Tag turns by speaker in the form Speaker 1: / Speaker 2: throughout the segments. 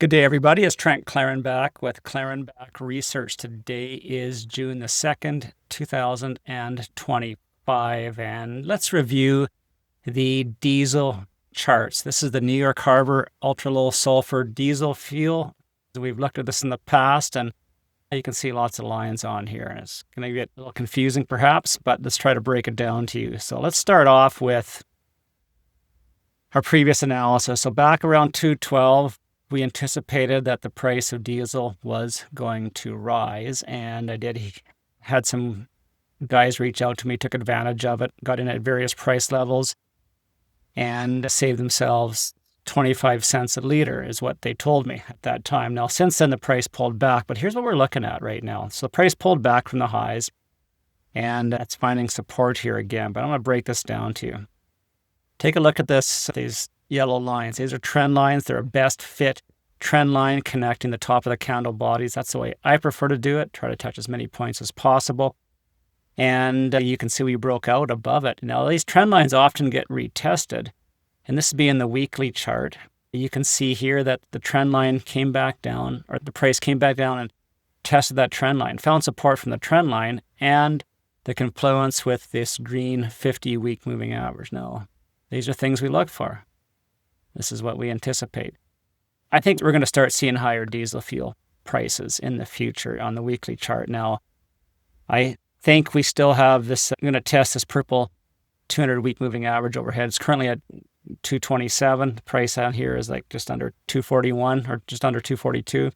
Speaker 1: Good day, everybody. It's Trent Klarenbach with Klarenbach Research. Today is June the 2nd, 2025, and let's review the diesel charts. This is the New York Harbor ultra-low sulfur diesel fuel. We've looked at this in the past, and you can see lots of lines on here, and it's going to get a little confusing perhaps, but let's try to break it down to you. So let's start off with our previous analysis. So back around 212, we anticipated that the price of diesel was going to rise, and had some guys reach out to me, took advantage of it, got in at various price levels, and saved themselves 25 cents a liter is what they told me at that time. Now, since then, the price pulled back, but here's what we're looking at right now. So the price pulled back from the highs, and it's finding support here again, but I'm going to break this down to you. Take a look at these yellow lines. These are trend lines. They're a best fit trend line connecting the top of the candle bodies. That's the way I prefer to do it. Try to touch as many points as possible. And you can see we broke out above it. Now, these trend lines often get retested, and this would be in the weekly chart. You can see here that the trend line came back down, or the price came back down and tested that trend line, found support from the trend line and the confluence with this green 50-week moving average. Now, these are things we look for. This is what we anticipate. I think we're going to start seeing higher diesel fuel prices in the future on the weekly chart. Now, I think we still have this. I'm going to test this purple 200-week moving average overhead. It's currently at 227. The price out here is like just under 241 or just under 242.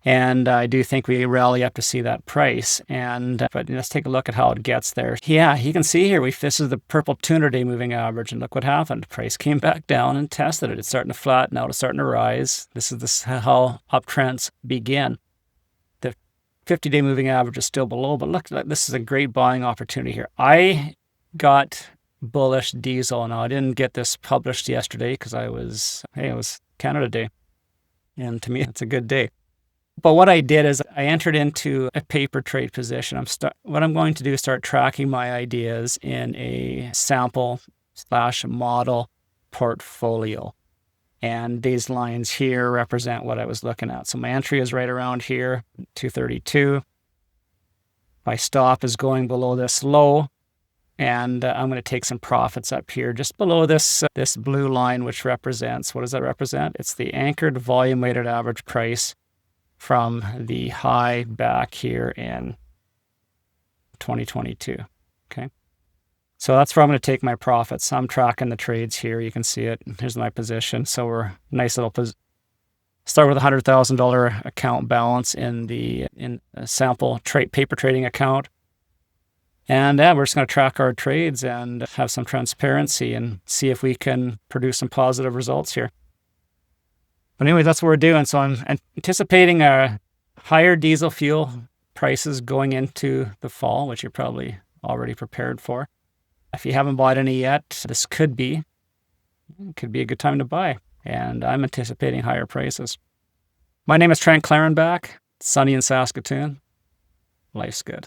Speaker 1: And I do think we rally up to see that price. But let's take a look at how it gets there. Yeah, you can see here, this is the purple 200-day moving average, and look what happened. Price came back down and tested it. It's starting to flatten out. It's starting to rise. This is how uptrends begin. The 50-day moving average is still below, but look, this is a great buying opportunity here. I got bullish diesel. Now, I didn't get this published yesterday because it was Canada Day, and to me, it's a good day. But what I did is I entered into a paper trade position. What I'm going to do is start tracking my ideas in a sample/model portfolio. And these lines here represent what I was looking at. So my entry is right around here, 232. My stop is going below this low. And I'm going to take some profits up here just below this blue line, which represents, what does that represent? It's the anchored volume weighted average price from the high back here in 2022, okay? So that's where I'm going to take my profits. I'm tracking the trades here. You can see it. Here's my position. So we're nice little start with a $100,000 account balance in a sample paper trading account. And we're just going to track our trades and have some transparency and see if we can produce some positive results here. But anyway, that's what we're doing. So I'm anticipating higher diesel fuel prices going into the fall, which you're probably already prepared for. If you haven't bought any yet, this could be a good time to buy. And I'm anticipating higher prices. My name is Trent Klarenbach, sunny in Saskatoon. Life's good.